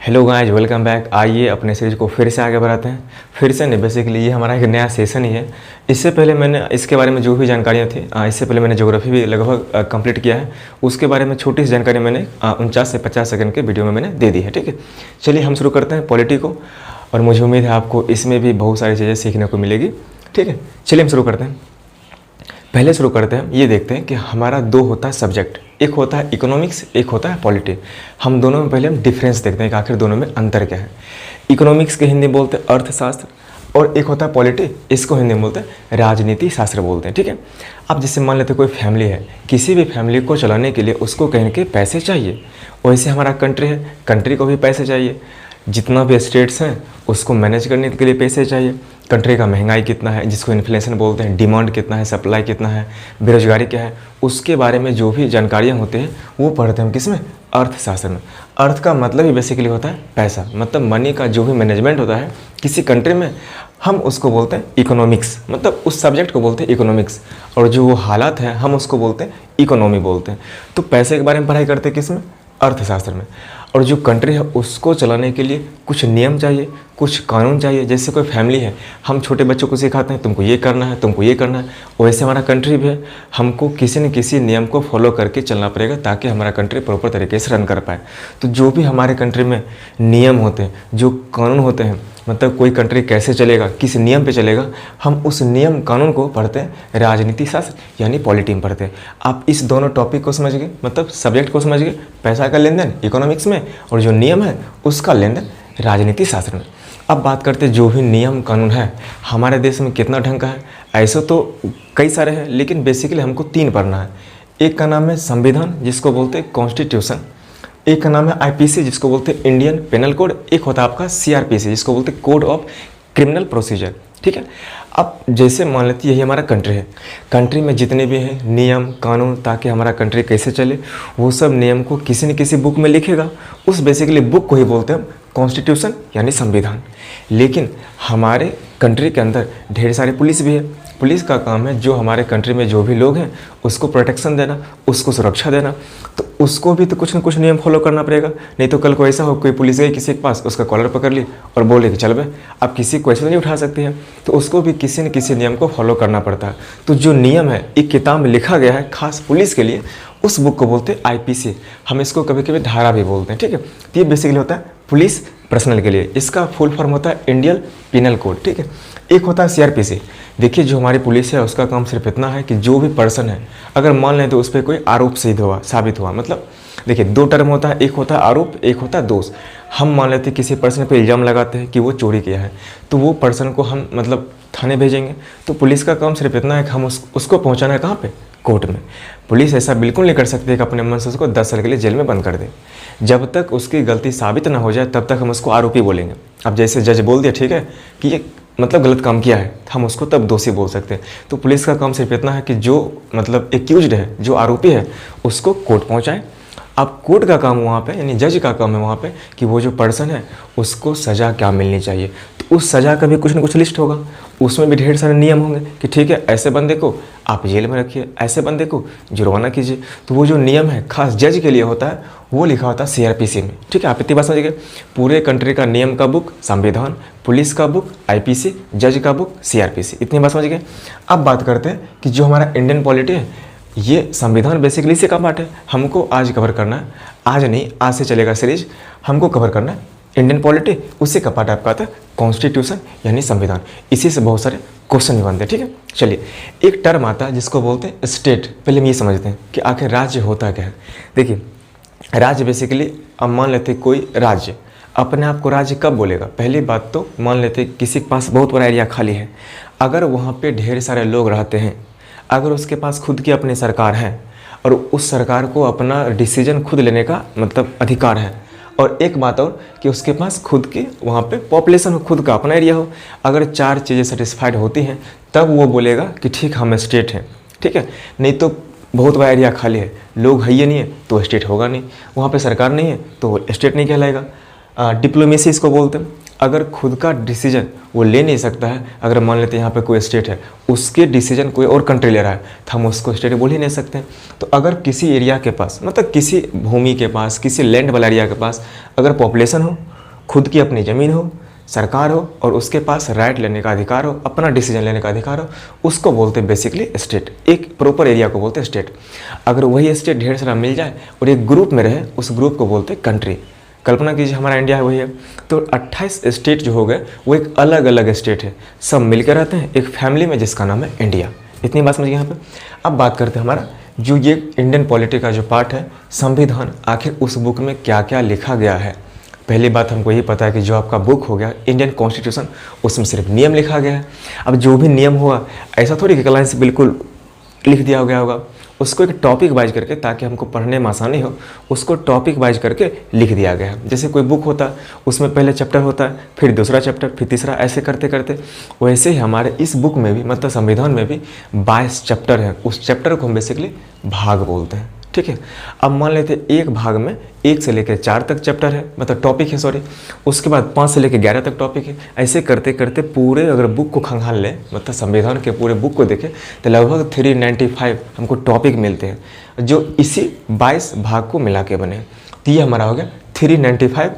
Hello guys, welcome back. आइए अपने series को फिर से आगे बढ़ाते हैं। फिर से नहीं, बेसिकली ये हमारा एक नया सेशन ही है। इससे पहले मैंने इसके बारे में जो भी जानकारियाँ थी, इससे पहले मैंने ज्योग्राफी भी लगभग कंप्लीट किया है। उसके बारे में छोटी सी जानकारी मैंने 49 से 50 सेकंड के वीडियो में मैंने दे दी है। ठीक है, चलिए हम शुरू करते हैं पॉलिटी को। और मुझे उम्मीद है आपको इसमें भी बहुत सारी चीज़ें सीखने को मिलेगी। ठीक है, चलिए हम शुरू करते हैं। पहले शुरू करते हैं, ये देखते हैं कि हमारा दो होता है सब्जेक्ट, एक होता है इकोनॉमिक्स, एक होता है पॉलिटी। हम दोनों में पहले हम डिफरेंस देखते हैं कि आखिर दोनों में अंतर क्या है। इकोनॉमिक्स के हिंदी में बोलते हैं अर्थशास्त्र, और एक होता है पॉलिटी, इसको हिंदी में बोलते हैं राजनीति शास्त्र बोलते हैं। ठीक है, अब जैसे मान लेते हैं कोई फैमिली है, किसी भी फैमिली को चलाने के लिए उसको कहीं के पैसे चाहिए। वैसे हमारा कंट्री है, कंट्री को भी पैसे चाहिए। जितना भी स्टेट्स हैं उसको मैनेज करने के लिए पैसे चाहिए। कंट्री का महंगाई कितना है, जिसको इन्फ्लेशन बोलते हैं, डिमांड कितना है, सप्लाई कितना है, बेरोजगारी क्या है, उसके बारे में जो भी जानकारियाँ होती हैं वो पढ़ते हैं हम किस में, अर्थशास्त्र में। अर्थ का मतलब ही बेसिकली होता है पैसा, मतलब मनी का जो भी मैनेजमेंट होता है किसी कंट्री में, हम उसको बोलते हैं इकोनॉमिक्स, मतलब उस सब्जेक्ट को बोलते हैं इकोनॉमिक्स। और जो वो हालात हैं हम उसको बोलते हैं इकोनॉमी बोलते हैं। तो पैसे के बारे में पढ़ाई करते हैं किस में, अर्थशास्त्र में। और जो कंट्री है उसको चलाने के लिए कुछ नियम चाहिए, कुछ कानून चाहिए। जैसे कोई फैमिली है, हम छोटे बच्चों को सिखाते हैं तुमको ये करना है, तुमको ये करना है। वैसे हमारा कंट्री भी है, हमको किसी न किसी नियम को फॉलो करके चलना पड़ेगा ताकि हमारा कंट्री प्रॉपर तरीके से रन कर पाए। तो जो भी हमारे कंट्री में नियम होते हैं, जो कानून होते हैं, मतलब कोई कंट्री कैसे चलेगा, किस नियम पे चलेगा, हम उस नियम कानून को पढ़ते हैं राजनीति शास्त्र यानी पॉलिटी में पढ़ते हैं। आप इस दोनों टॉपिक को समझ गए, मतलब सब्जेक्ट को समझ गए, पैसा का लेन देन इकोनॉमिक्स में और जो नियम है उसका लेन देन राजनीति शास्त्र में। अब बात करते हैं जो भी नियम कानून है हमारे देश में कितना ढंग का है। ऐसे तो कई सारे हैं, लेकिन बेसिकली हमको 3 पढ़ना है। एक का नाम है संविधान, जिसको बोलते हैं कॉन्स्टिट्यूशन। एक का नाम है आईपीसी, जिसको बोलते हैं इंडियन पेनल कोड। एक होता है आपका सीआरपीसी, जिसको बोलते हैं कोड ऑफ क्रिमिनल प्रोसीजर। ठीक है, अब जैसे मान लेते यही हमारा कंट्री है, कंट्री में जितने भी हैं नियम कानून, ताकि हमारा कंट्री कैसे चले, वो सब नियम को किसी न किसी बुक में लिखेगा। उस बेसिकली बुक को ही बोलते हैं हम कॉन्स्टिट्यूशन यानी संविधान। लेकिन हमारे कंट्री के अंदर ढेर सारे पुलिस भी है। पुलिस का काम है जो हमारे कंट्री में जो भी लोग हैं उसको प्रोटेक्शन देना, उसको सुरक्षा देना। तो उसको भी तो कुछ न कुछ नियम फॉलो करना पड़ेगा, नहीं तो कल को ऐसा हो कोई पुलिस गई किसी के पास, उसका कॉलर पकड़ ली और बोले कि चल बे, आप किसी को ऐसे तो नहीं उठा सकते हैं। तो उसको भी किसी न किसी नियम को फॉलो करना पड़ता है। तो जो नियम है एक किताब में लिखा गया है खास पुलिस के लिए, उस बुक को बोलते हैं आईपीसी। हम इसको कभी कभी धारा भी बोलते हैं। ठीक है, तो ये बेसिकली होता है पुलिस पर्सनल के लिए। इसका फुल फॉर्म होता है इंडियन पिनल कोड। ठीक है, एक होता है सीआरपीसी। देखिए जो हमारी पुलिस है उसका काम सिर्फ इतना है कि जो भी पर्सन है, अगर मान लें तो उस पर कोई आरोप साबित हुआ, मतलब देखिए 2 टर्म होता है, एक होता है आरोप, एक होता है दोष। हम मान लेते हैं किसी पर्सन पे इल्ज़ाम लगाते हैं कि वो चोरी किया है, तो वो पर्सन को हम मतलब थाने भेजेंगे। तो पुलिस का काम सिर्फ इतना है कि हम उसको पहुंचाना है कहाँ पे, कोर्ट में। पुलिस ऐसा बिल्कुल नहीं कर सकती है कि अपने मन से उसको 10 साल के लिए जेल में बंद कर दे। जब तक उसकी गलती साबित ना हो जाए तब तक हम उसको आरोपी बोलेंगे। अब जैसे जज बोल दिया ठीक है कि ये मतलब गलत काम किया है, हम उसको तब दोषी बोल सकते हैं। तो पुलिस का काम सिर्फ इतना है कि जो मतलब एक्यूज्ड है, जो आरोपी है, उसको कोर्ट पहुंचाए। अब कोर्ट का काम वहाँ पे यानी जज का काम है वहाँ पे कि वो जो पर्सन है उसको सज़ा क्या मिलनी चाहिए। तो उस सज़ा का भी कुछ न कुछ लिस्ट होगा, उसमें भी ढेर सारे नियम होंगे कि ठीक है ऐसे बंदे को आप जेल में रखिए, ऐसे बंदे को जुर्माना कीजिए। तो वो जो नियम है खास जज के लिए होता है, वो लिखा होता है सीआरपीसी में। ठीक है, आप इतनी बात समझिए, पूरे कंट्री का नियम का बुक संविधान, पुलिस का बुक आईपीसी, जज का बुक सीआरपीसी, इतनी बात समझिए। अब बात करते हैं कि जो हमारा इंडियन पॉलिटी है, ये संविधान बेसिकली इसी का पार्ट है। हमको आज कवर करना है, आज नहीं आज से चलेगा सीरीज, हमको कवर करना है इंडियन पॉलिटी, उसी का पार्ट आपका आता है कॉन्स्टिट्यूशन यानी संविधान। इसी से बहुत सारे क्वेश्चन भी बनते हैं। ठीक है, चलिए एक टर्म आता है जिसको बोलते हैं स्टेट। पहले हम ये समझते हैं कि आखिर राज्य होता क्या है। देखिए राज्य बेसिकली, अब मान लेते कोई राज्य अपने आप को राज्य कब बोलेगा। पहली बात तो मान लेते किसी के पास बहुत बड़ा एरिया खाली है, अगर वहाँ पे ढेर सारे लोग रहते हैं, अगर उसके पास खुद की अपनी सरकार है और उस सरकार को अपना डिसीजन खुद लेने का मतलब अधिकार है, और एक बात और कि उसके पास खुद की वहाँ पे पॉपुलेशन हो, खुद का अपना एरिया हो, अगर 4 चीज़ें सेटिस्फाइड होती हैं तब वो बोलेगा कि ठीक हम स्टेट हैं। ठीक है, नहीं तो बहुत बड़ा एरिया खाली है, लोग है ही नहीं है तो स्टेट होगा नहीं, वहाँ पे सरकार नहीं है तो स्टेट नहीं कहलाएगा। डिप्लोमेसी इसको बोलते हैं। अगर खुद का डिसीजन वो ले नहीं सकता है, अगर मान लेते हैं यहाँ पे कोई स्टेट है, उसके डिसीजन कोई और कंट्री ले रहा है तो हम उसको स्टेट बोल ही नहीं सकते। तो अगर किसी एरिया के पास मतलब किसी भूमि के पास, किसी लैंड वाला एरिया के पास अगर पॉपुलेशन हो खुद की अपनी ज़मीन हो, सरकार हो और उसके पास राइट लेने का अधिकार हो, अपना डिसीजन लेने का अधिकार हो, उसको बोलते हैं बेसिकली स्टेट। एक प्रॉपर एरिया को बोलते हैं स्टेट। अगर वही स्टेट ढेर सारा मिल जाए और एक ग्रुप में रहे, उस ग्रुप को बोलते हैं कंट्री। कल्पना कीजिए हमारा इंडिया है वही है, तो 28 स्टेट जो हो गए वो एक अलग अलग स्टेट है, सब मिलकर रहते हैं एक फैमिली में जिसका नाम है इंडिया। इतनी बात समझिए यहाँ पे। अब बात करते हैं हमारा जो ये इंडियन पॉलिटी का जो पार्ट है संविधान, आखिर उस बुक में क्या क्या लिखा गया है। पहली बात हमको यही पता है कि जो आपका बुक हो गया इंडियन कॉन्स्टिट्यूशन, उसमें सिर्फ नियम लिखा गया है। अब जो भी नियम हुआ ऐसा थोड़ी कि लाइन से बिल्कुल लिख दिया गया होगा, उसको एक टॉपिक वाइज करके, ताकि हमको पढ़ने में आसानी हो, उसको टॉपिक वाइज करके लिख दिया गया है। जैसे कोई बुक होता है उसमें पहले चैप्टर होता है, फिर दूसरा चैप्टर, फिर तीसरा, ऐसे करते करते वैसे ही हमारे इस बुक में भी मतलब संविधान में भी 22 चैप्टर है। उस चैप्टर को हम बेसिकली भाग बोलते हैं, ठीक है। अब मान लेते हैं एक भाग में 1 से लेकर 4 तक चैप्टर है, मतलब टॉपिक है सॉरी, उसके बाद 5 से लेकर 11 तक टॉपिक है। ऐसे करते करते पूरे अगर बुक को खंगाल लें, मतलब संविधान के पूरे बुक को देखें, तो लगभग 395 हमको टॉपिक मिलते हैं जो इसी 22 भाग को मिला के बने। तो ये हमारा हो गया 395,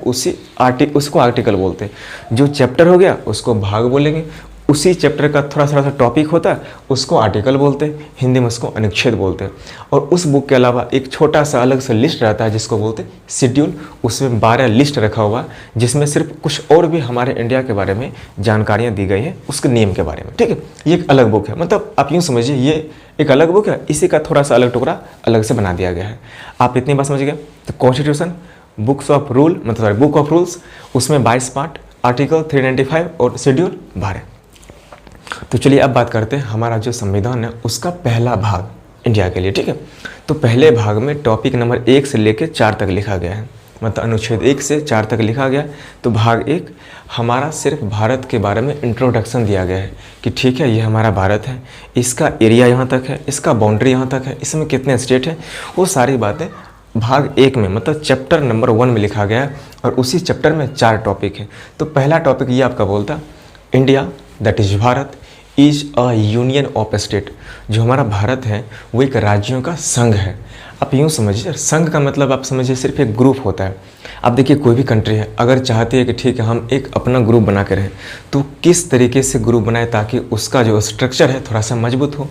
उसको आर्टिकल बोलते हैं। जो चैप्टर हो गया उसको भाग बोलेंगे, उसी चैप्टर का थोड़ा सा टॉपिक होता है उसको आर्टिकल बोलते हैं, हिंदी में उसको अनुच्छेद बोलते हैं। और उस बुक के अलावा एक छोटा सा अलग से लिस्ट रहता है जिसको बोलते हैं शेड्यूल। उसमें 12 लिस्ट रखा हुआ है जिसमें सिर्फ कुछ और भी हमारे इंडिया के बारे में जानकारियाँ दी गई हैं, उसके नियम के बारे में, ठीक है। ये एक अलग बुक है, मतलब आप यूँ समझिए ये एक अलग बुक है, इसी का थोड़ा सा अलग टुकड़ा अलग से बना दिया गया है। आप इतनी बात समझ गए। तो कॉन्स्टिट्यूशन, बुक्स ऑफ रूल मतलब सॉरी बुक ऑफ रूल्स, उसमें 22 पार्ट, आर्टिकल 395 और शेड्यूल 12। तो चलिए अब बात करते हैं हमारा जो संविधान है उसका पहला भाग इंडिया के लिए, ठीक है। तो पहले भाग में टॉपिक नंबर 1 से लेकर 4 तक लिखा गया है, मतलब अनुच्छेद 1 से 4 तक लिखा गया। तो भाग 1 हमारा सिर्फ भारत के बारे में इंट्रोडक्शन दिया गया है कि ठीक है ये हमारा भारत है, इसका एरिया यहाँ तक है, इसका बाउंड्री यहाँ तक है, इसमें कितने स्टेट हैं, वो सारी बातें भाग 1 में मतलब चैप्टर नंबर 1 में लिखा गया है। और उसी चैप्टर में 4 टॉपिक है। तो पहला टॉपिक ये आपका बोलता India that is Bharat is a union of state. जो हमारा भारत है वो एक राज्यों का संघ है। आप यूँ समझिए, संघ का मतलब आप समझिए सिर्फ एक ग्रुप होता है। आप देखिए कोई भी कंट्री है अगर चाहती है कि ठीक है हम एक अपना ग्रुप बना के रहें, तो किस तरीके से ग्रुप बनाए ताकि उसका जो स्ट्रक्चर है थोड़ा सा मजबूत हो।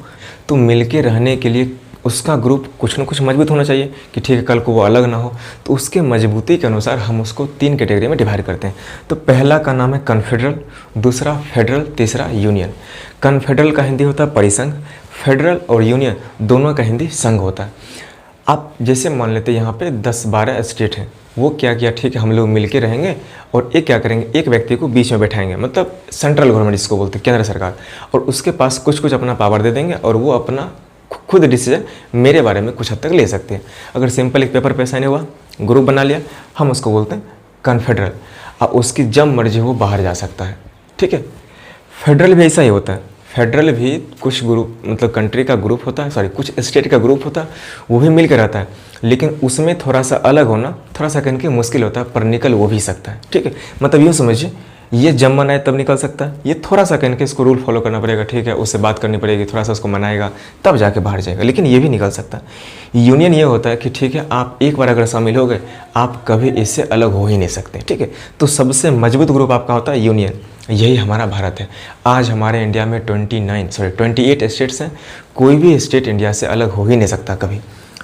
तो मिलके रहने के लिए उसका ग्रुप कुछ ना कुछ मजबूत होना चाहिए कि ठीक है कल को वो अलग ना हो। तो उसके मजबूती के अनुसार हम उसको 3 कैटेगरी में डिवाइड करते हैं। तो पहला का नाम है कन्फेडरल, दूसरा फेडरल, तीसरा यूनियन। कन्फेडरल का हिंदी होता है परिसंघ, फेडरल और यूनियन दोनों का हिंदी संघ होता है। आप जैसे मान लेते हैं यहाँ पे 10-12 स्टेट हैं, वो क्या किया ठीक है हम लोग मिलके रहेंगे और एक क्या करेंगे, एक व्यक्ति को बीच में बैठाएंगे, मतलब सेंट्रल गवर्नमेंट जिसको बोलते हैं केंद्र सरकार, और उसके पास कुछ कुछ अपना पावर दे देंगे और वो अपना खुद डिसीजन मेरे बारे में कुछ हद तक ले सकते हैं। अगर सिंपल एक पेपर पे साइन हुआ, ग्रुप बना लिया, हम उसको बोलते हैं कन्फेडरल। और उसकी जब मर्जी हो बाहर जा सकता है, ठीक है। फेडरल भी ऐसा ही होता है, फेडरल भी कुछ ग्रुप मतलब कंट्री का ग्रुप होता है, सॉरी कुछ स्टेट का ग्रुप होता है, वो भी मिलकर रहता है, लेकिन उसमें थोड़ा सा अलग होना थोड़ा सा कहने के मुश्किल होता है, पर निकल वो भी सकता है, ठीक है। मतलब यूँ समझिए ये जब मनाए तब निकल सकता है, ये थोड़ा सा कहने के इसको रूल फॉलो करना पड़ेगा, ठीक है, उससे बात करनी पड़ेगी, थोड़ा सा उसको मनाएगा तब जाके बाहर जाएगा, लेकिन ये भी निकल सकता है। यूनियन ये होता है कि ठीक है आप एक बार अगर शामिल हो गए आप कभी इससे अलग हो ही नहीं सकते, ठीक है। तो सबसे मजबूत ग्रुप आपका होता है यूनियन, यही हमारा भारत है। आज हमारे इंडिया में 28 स्टेट्स हैं, कोई भी स्टेट इंडिया से अलग हो ही नहीं सकता कभी,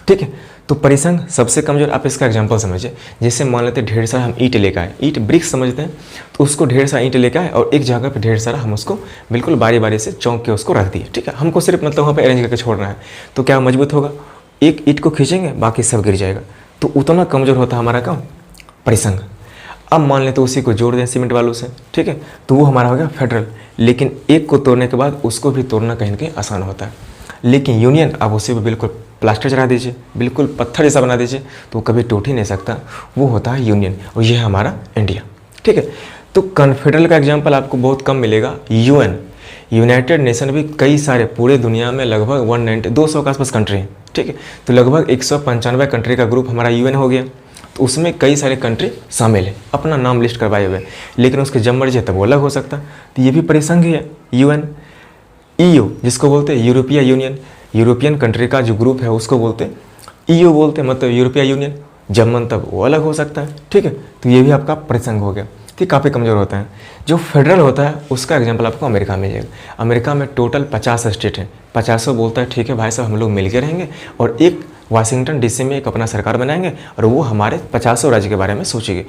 ठीक है। तो परिसंघ सबसे कमजोर, आप इसका एग्जांपल समझिए, जैसे मान लेते ढेर सारा हम ईंट लेकर आए, ईंट ब्रिक्स समझते हैं, तो उसको ढेर सारा ईंट लेकर आए और एक जगह पे ढेर सारा हम उसको बिल्कुल बारी बारी से चौंक के उसको रख दिए, ठीक है। हमको सिर्फ मतलब वहाँ पे अरेंज करके छोड़ना है, तो क्या मजबूत होगा, एक ईंट को खींचेंगे बाकी सब गिर जाएगा। तो उतना कमजोर होता है हमारा काम परिसंघ। अब मान लेते उसी को जोड़ दें सीमेंट वालों से, ठीक है, तो वो हमारा हो गया फेडरल। लेकिन एक को तोड़ने के बाद उसको भी तोड़ना कहीं ना कहीं आसान होता है, लेकिन यूनियन आप उसे भी बिल्कुल प्लास्टर चढ़ा दीजिए, बिल्कुल पत्थर जैसा बना दीजिए तो कभी टूट ही नहीं सकता, वो होता है यूनियन, और ये है हमारा इंडिया, ठीक है। तो कन्फेडरल का एग्जांपल आपको बहुत कम मिलेगा। यूएन, यूनाइटेड नेशन भी कई सारे पूरे दुनिया में लगभग 200 के आसपास कंट्री हैं, ठीक है। तो लगभग 195 कंट्री का ग्रुप हमारा यूएन हो गया। तो उसमें कई सारे कंट्री शामिल है, अपना नाम लिस्ट करवाए हुए, लेकिन उसके जब मर्जी है तब वो अलग हो सकता। तो ये भी परिसंघ ही है यूएन। ईयू जिसको बोलते हैं यूरोपीय यूनियन, यूरोपियन कंट्री का जो ग्रुप है उसको बोलते हैं ईयू बोलते हैं, मतलब यूरोपीय यूनियन। जब मन तब वो अलग हो सकता है, ठीक है। तो ये भी आपका परिसंघ हो गया। तो काफ़ी कमज़ोर होता है। जो फेडरल होता है उसका एग्जाम्पल आपको अमेरिका मिल जाएगा। अमेरिका में टोटल 50 स्टेट हैं, 50 बोलता है ठीक है भाई साहब हम लोग मिल के रहेंगे और एक वाशिंगटन डीसी में एक अपना सरकार बनाएंगे और वो हमारे 50 राज्य के बारे में सोचेगी।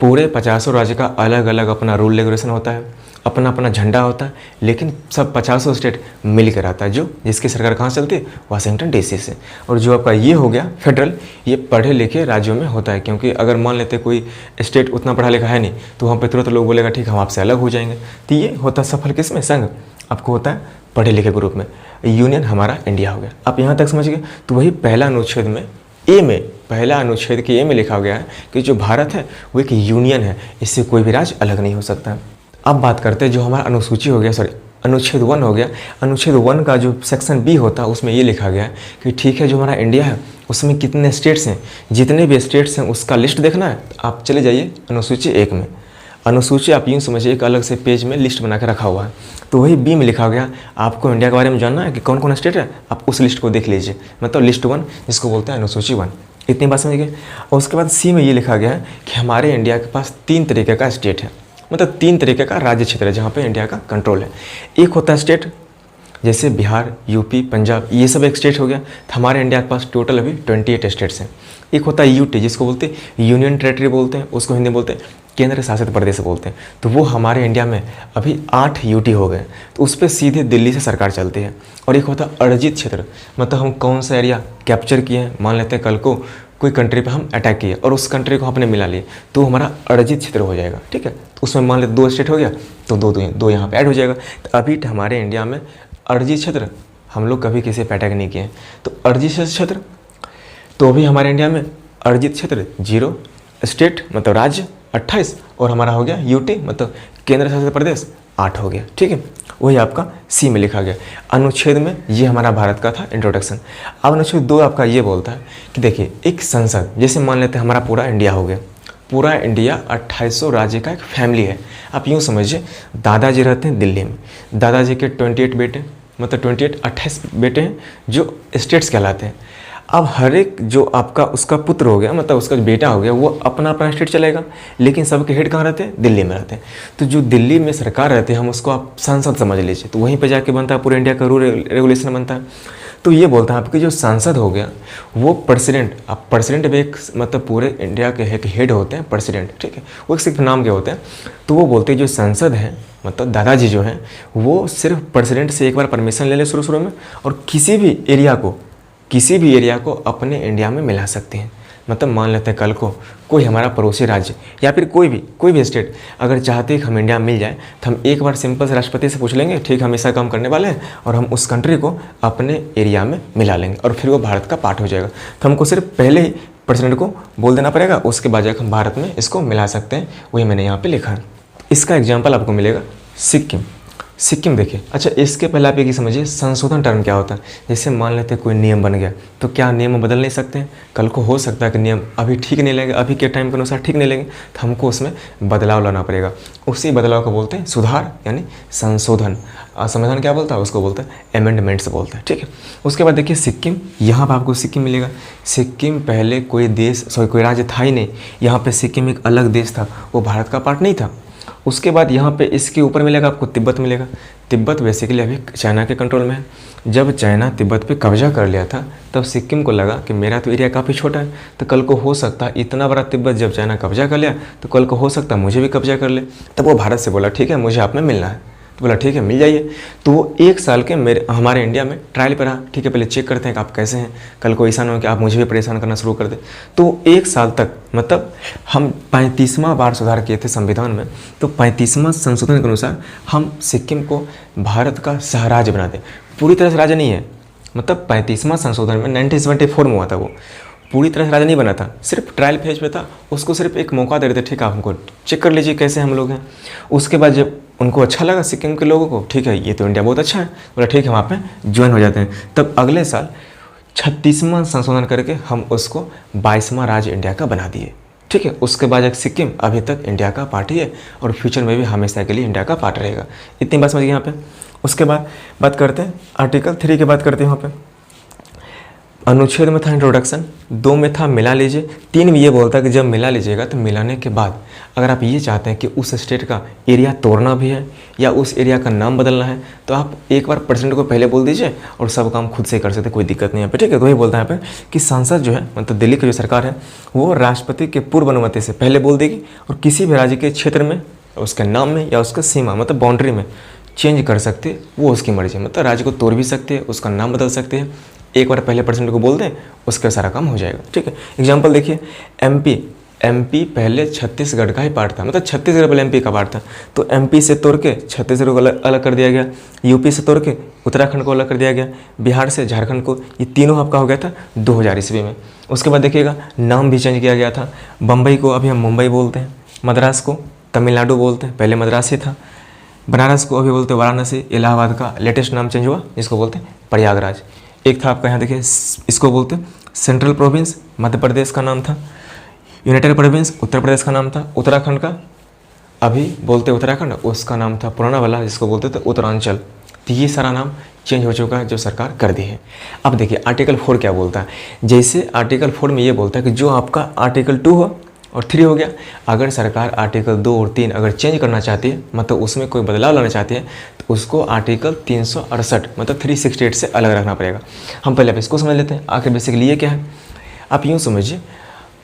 पूरे 50 राज्य का अलग अलग अपना रूल रेगुलेशन होता है, अपना अपना झंडा होता है, लेकिन सब 50 स्टेट मिल कर आता है, जो जिसकी सरकार कहाँ चलती है, वाशिंगटन डीसी से। और जो आपका ये हो गया फेडरल, ये पढ़े लिखे राज्यों में होता है, क्योंकि अगर मान लेते कोई स्टेट उतना पढ़ा लिखा है नहीं तो वहाँ पर तुरंत लोग बोलेगा ठीक हम आपसे अलग हो जाएंगे। तो ये होता है सफल किस में, संघ आपको होता है पढ़े लिखे ग्रुप में। यूनियन हमारा इंडिया हो गया। आप यहाँ तक समझ गए। तो वही पहला अनुच्छेद में ए में, पहला अनुच्छेद के ए में लिखा गया है कि जो भारत है वो एक यूनियन है, इससे कोई भी राज्य अलग नहीं हो सकता। अब बात करते हैं जो हमारा अनुसूची हो गया, सॉरी अनुच्छेद 1 हो गया। अनुच्छेद 1 का जो सेक्शन बी होता है उसमें ये लिखा गया है कि ठीक है जो हमारा इंडिया है उसमें कितने स्टेट्स हैं, जितने भी स्टेट्स हैं उसका लिस्ट देखना है। आप चले जाइए अनुसूची 1 में। अनुसूची आप यूँ समझिए एक अलग से पेज में लिस्ट बना के रखा हुआ है। तो वही बी में लिखा गया, आपको इंडिया के बारे में जानना है कि कौन कौन स्टेट है, आप उस लिस्ट को देख लीजिए, मतलब लिस्ट 1 जिसको बोलते हैं अनुसूची 1। इतनी बात समझ गए। और उसके बाद सी में ये लिखा गया है कि हमारे इंडिया के पास 3 तरीके का स्टेट है, मतलब 3 तरीके का राज्य क्षेत्र है जहाँ पे इंडिया का कंट्रोल है। एक होता है स्टेट जैसे बिहार, यूपी, पंजाब, ये सब एक स्टेट हो गया। तो हमारे इंडिया के पास टोटल अभी 28 स्टेट्स हैं। एक होता है यूटी जिसको बोलते हैं यूनियन टेरेटरी बोलते हैं, उसको हिंदी में बोलते हैं केंद्र शासित प्रदेश बोलते हैं। तो वो हमारे इंडिया में अभी 8 यूटी हो गए, तो उस पर सीधे दिल्ली से सरकार चलती है। और एक होता है अर्जित क्षेत्र, मतलब हम कौन सा एरिया कैप्चर किए हैं, मान लेते हैं कल को कोई कंट्री पे हम अटैक किए और उस कंट्री को हमने मिला लिए तो हमारा अर्जित क्षेत्र हो जाएगा। ठीक है, तो उसमें मान लेते 2 स्टेट हो गया तो दो यहाँ पे ऐड हो जाएगा। तो अभी हमारे इंडिया में अर्जित क्षेत्र हम लोग कभी किसी पे अटैक नहीं किए हैं, तो अर्जित क्षेत्र तो अभी हमारे इंडिया में अर्जित क्षेत्र 0 स्टेट मतलब राज्य 28 और हमारा हो गया यूटी मतलब केंद्र शासित प्रदेश 8 हो गया। ठीक है, वही आपका सी में लिखा गया। अनुच्छेद में ये हमारा भारत का था इंट्रोडक्शन। अब अनुच्छेद 2 आपका ये बोलता है कि देखिए एक संसद, जैसे मान लेते हैं हमारा पूरा इंडिया हो गया, पूरा इंडिया 2800 राज्य का एक फैमिली है। आप यूँ समझिए दादाजी रहते हैं दिल्ली में, दादाजी के 28 बेटे मतलब 28 बेटे हैं जो स्टेट्स कहलाते हैं। अब हर एक जो आपका उसका पुत्र हो गया मतलब उसका जो बेटा हो गया वो अपना अपना स्टेट चलेगा, लेकिन सबके हेड कहाँ रहते हैं, दिल्ली में रहते हैं। तो जो दिल्ली में सरकार रहती है हम उसको आप संसद समझ लीजिए, तो वहीं पे जाके बनता है पूरे इंडिया का रूल रेगुलेशन बनता है। तो ये बोलता है आपकी जो सांसद हो गया वो प्रेसिडेंट, आप प्रेसिडेंट भी एक मतलब पूरे इंडिया के हेड होते हैं प्रेसिडेंट। ठीक है, वो एक सिर्फ नाम के होते हैं। तो वो बोलते हैं जो सांसद हैं मतलब दादाजी जो हैं वो सिर्फ प्रेसिडेंट से एक बार परमिशन ले लें शुरू में, और किसी भी एरिया को अपने इंडिया में मिला सकते हैं। मतलब मान लेते हैं कल को कोई हमारा पड़ोसी राज्य या फिर कोई भी स्टेट अगर चाहते हैं कि हम इंडिया में मिल जाए तो हम एक बार सिंपल से राष्ट्रपति से पूछ लेंगे ठीक हम ऐसा काम करने वाले हैं और हम उस कंट्री को अपने एरिया में मिला लेंगे और फिर वो भारत का पार्ट हो जाएगा। तो हमको सिर्फ पहले ही प्रेसिडेंट को बोल देना पड़ेगा, उसके बाद जाकर हम भारत में इसको मिला सकते हैं। वही मैंने यहाँ पर लिखा है। इसका एग्जाम्पल आपको मिलेगा सिक्किम देखिए। अच्छा इसके पहले आप ये समझिए संशोधन टर्म क्या होता है। जैसे मान लेते हैं कोई नियम बन गया तो क्या नियम बदल नहीं सकते हैं, कल को हो सकता है कि नियम अभी ठीक नहीं लगे, अभी के टाइम के अनुसार ठीक नहीं लगे तो हमको उसमें बदलाव लाना पड़ेगा। उसी बदलाव को बोलते हैं सुधार यानी संशोधन। संविधान क्या बोलता है उसको बोलते हैं अमेंडमेंट्स बोलते हैं। ठीक है, उसके बाद देखिए सिक्किम, यहाँ पर आपको सिक्किम मिलेगा। सिक्किम पहले कोई राज्य था ही नहीं, यहाँ पर सिक्किम एक अलग देश था, वो भारत का पार्ट नहीं था। उसके बाद यहाँ पे इसके ऊपर मिलेगा आपको तिब्बत मिलेगा। तिब्बत बेसिकली अभी चाइना के कंट्रोल में है। जब चाइना तिब्बत पे कब्जा कर लिया था तब सिक्किम को लगा कि मेरा तो एरिया काफ़ी छोटा है, तो कल को हो सकता है इतना बड़ा तिब्बत जब चाइना कब्जा कर लिया तो कल को हो सकता है मुझे भी कब्जा कर ले। तब वो भारत से बोला ठीक है मुझे आप में मिलना है, तो बोला ठीक है मिल जाइए। तो वो 1 साल के हमारे इंडिया में ट्रायल पर रहा। ठीक है पहले चेक करते हैं कि आप कैसे हैं, कल को ऐसा ना हो कि आप मुझे भी परेशान करना शुरू कर दें। तो 1 साल तक मतलब हम 35वां बार सुधार किए थे संविधान में, तो 35वां संशोधन के अनुसार हम सिक्किम को भारत का सह राज्य बना दें। पूरी तरह से राज्य नहीं है, मतलब 35वां संशोधन में 1974 में हुआ था, वो पूरी तरह से राजा नहीं बना था, सिर्फ ट्रायल फेज पे था। उसको सिर्फ एक मौका दे रहे थे ठीक है हमको चेक कर लीजिए कैसे हम लोग हैं। उसके बाद जब उनको अच्छा लगा सिक्किम के लोगों को ठीक है ये तो इंडिया बहुत अच्छा है, बोला ठीक है वहाँ पे ज्वाइन हो जाते हैं। तब अगले साल 36वां संशोधन करके हम उसको 22वां राज्य इंडिया का बना दिए। ठीक है, उसके बाद एक सिक्किम अभी तक इंडिया का पार्ट ही है और फ्यूचर में भी हमेशा के लिए इंडिया का पार्ट रहेगा। इतनी बात समझिए यहाँ पे। उसके बाद बात करते हैं आर्टिकल 3 की बात करते हैं। वहाँ पे अनुच्छेद में था इंट्रोडक्शन, 2 में था मिला लीजिए, 3 में ये बोलता है कि जब मिला लीजिएगा तो मिलाने के बाद अगर आप ये चाहते हैं कि उस स्टेट का एरिया तोड़ना भी है या उस एरिया का नाम बदलना है तो आप एक बार परसेंट को पहले बोल दीजिए और सब काम खुद से कर सकते, कोई दिक्कत नहीं है यहाँ पे, ठीक है। तो वही बोलता है यहाँ पे कि संसद जो है मतलब दिल्ली की जो सरकार है वो राष्ट्रपति के पूर्व अनुमति से पहले बोल देगी और किसी भी राज्य के क्षेत्र में उसके नाम में या उसका सीमा मतलब बाउंड्री में चेंज कर सकते हैं, वो उसकी मर्जी है। मतलब राज्य को तोड़ भी सकते हैं, उसका नाम बदल सकते हैं, एक बार पहले परसेंट को बोल दें उसका सारा काम हो जाएगा, ठीक है। एग्जांपल देखिए, एमपी पहले छत्तीसगढ़ का ही पार्ट था, मतलब छत्तीसगढ़ पहले एमपी का पार्ट था, तो एमपी से तोड़ के छत्तीसगढ़ को अलग कर दिया गया, यूपी से तोड़ के उत्तराखंड को अलग कर दिया गया, बिहार से झारखंड को, ये तीनों आपका हो गया था 2000 ईस्वी में। उसके बाद देखिएगा नाम भी चेंज किया गया था, बम्बई को अभी हम मुंबई बोलते हैं, मद्रास को तमिलनाडु बोलते हैं, पहले मद्रास ही था, बनारस को अभी बोलते हैं वाराणसी, इलाहाबाद का लेटेस्ट नाम चेंज हुआ जिसको बोलते हैं प्रयागराज। एक था आपका यहाँ देखिए, इसको बोलते हैं सेंट्रल प्रोविंस, मध्य प्रदेश का नाम था, यूनाइटेड प्रोविंस उत्तर प्रदेश का नाम था, उत्तराखंड का अभी बोलते उत्तराखंड, उसका नाम था पुराना वाला जिसको बोलते थे उत्तरांचल। तो ये सारा नाम चेंज हो चुका है जो सरकार कर दी है। अब देखिए आर्टिकल 4 क्या बोलता है, जैसे आर्टिकल 4 में ये बोलता है कि जो आपका आर्टिकल 2 हो और 3 हो गया, अगर सरकार आर्टिकल 2 और 3 अगर चेंज करना चाहती है मतलब उसमें कोई बदलाव लाना चाहती है तो उसको आर्टिकल 368 मतलब 368 से अलग रखना पड़ेगा। हम पहले आप इसको समझ लेते हैं। आखिर बेसिकली ये क्या है, आप यूँ समझिए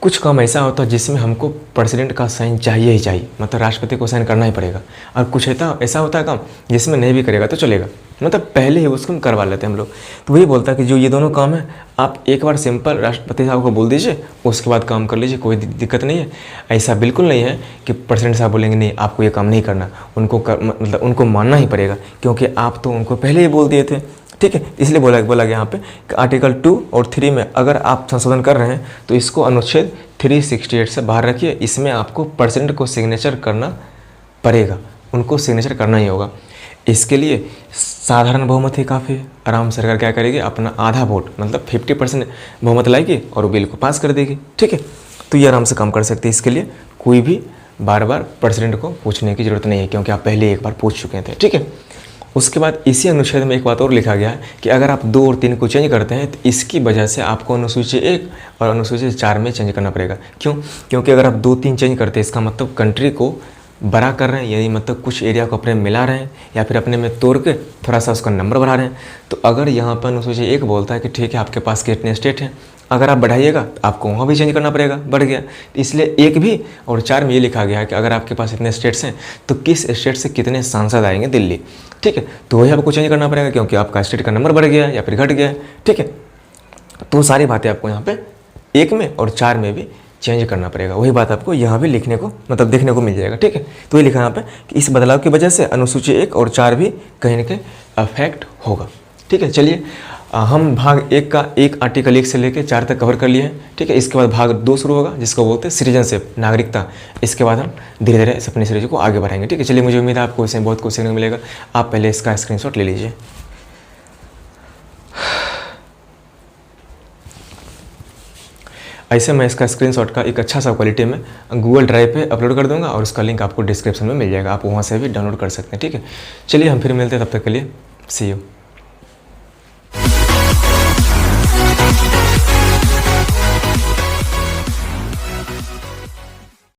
कुछ काम ऐसा होता है जिसमें हमको प्रेसिडेंट का साइन चाहिए ही चाहिए, मतलब राष्ट्रपति को साइन करना ही पड़ेगा, और कुछ ऐसा होता है काम जिसमें नहीं भी करेगा तो चलेगा, मतलब पहले ही उसको करवा लेते हैं हम लोग। तो वही बोलता है कि जो ये दोनों काम है आप एक बार सिंपल राष्ट्रपति साहब को बोल दीजिए, उसके बाद काम कर लीजिए, कोई दिक्कत नहीं है। ऐसा बिल्कुल नहीं है कि प्रेसिडेंट साहब बोलेंगे नहीं आपको ये काम नहीं करना, मतलब उनको मानना ही पड़ेगा क्योंकि आप तो उनको पहले ही बोल दिए थे, ठीक है। इसलिए बोला गया यहाँ पे कि आर्टिकल 2 और 3 में अगर आप संशोधन कर रहे हैं तो इसको अनुच्छेद 368 से बाहर रखिए, इसमें आपको प्रेसिडेंट को सिग्नेचर करना पड़ेगा, उनको सिग्नेचर करना ही होगा। इसके लिए साधारण बहुमत ही काफ़ी है, आराम से सरकार क्या करेगी अपना आधा वोट मतलब 50% बहुमत लाएगी और वो बिल को पास कर देगी, ठीक है। तो ये आराम से काम कर सकते हैं, इसके लिए कोई भी बार बार प्रेसिडेंट को पूछने की ज़रूरत नहीं है क्योंकि आप पहले एक बार पूछ चुके थे, ठीक है। उसके बाद इसी अनुच्छेद में एक बात और लिखा गया है कि अगर आप 2 और 3 को चेंज करते हैं तो इसकी वजह से आपको अनुसूची 1 और अनुसूची 4 में चेंज करना पड़ेगा। क्यों? क्योंकि अगर आप 2-3 चेंज करते हैं इसका मतलब कंट्री को बड़ा कर रहे हैं, यानी मतलब कुछ एरिया को अपने मिला रहे हैं या फिर अपने में तोड़ के थोड़ा सा उसका नंबर बढ़ा रहे हैं। तो अगर यहाँ पर अनुसूची 1 बोलता है कि ठीक है आपके पास कितने स्टेट हैं, अगर आप बढ़ाइएगा तो आपको वहाँ भी चेंज करना पड़ेगा, बढ़ गया। इसलिए 1 भी और 4 में ये लिखा गया है कि अगर आपके पास इतने स्टेट्स हैं तो किस स्टेट से कितने सांसद आएंगे दिल्ली, ठीक है। तो वही आपको चेंज करना पड़ेगा क्योंकि आपका स्टेट का नंबर बढ़ गया या फिर घट गया, ठीक है। तो सारी बातें आपको यहाँ पे 1 में और 4 में भी चेंज करना पड़ेगा, वही बात आपको यहाँ भी लिखने को मतलब देखने को मिल जाएगा, ठीक है। तो ये लिखा यहाँ पे कि इस बदलाव की वजह से अनुसूची 1 और 4 भी कहीं ना कहीं अफेक्ट होगा, ठीक है। चलिए हम भाग 1 का आर्टिकल 1 से लेकर 4 तक कवर कर लिए हैं, ठीक है। इसके बाद भाग 2 शुरू होगा जिसको बोलते हैं सिटीजनशिप, नागरिकता। इसके बाद हम धीरे धीरे इस अपनी सीरीज को आगे बढ़ाएंगे, ठीक है। चलिए मुझे उम्मीद है आपको इसमें बहुत कुछ सीखने को मिलेगा। आप पहले इसका स्क्रीनशॉट ले लीजिए। ऐसे मैं इसका स्क्रीनशॉट का एक अच्छा सा क्वालिटी में गूगल ड्राइव पे अपलोड कर दूंगा और उसका लिंक आपको डिस्क्रिप्शन में मिल जाएगा, आप वहाँ से भी डाउनलोड कर सकते हैं, ठीक है। चलिए हम फिर मिलते हैं, तब तक के लिए सी यू।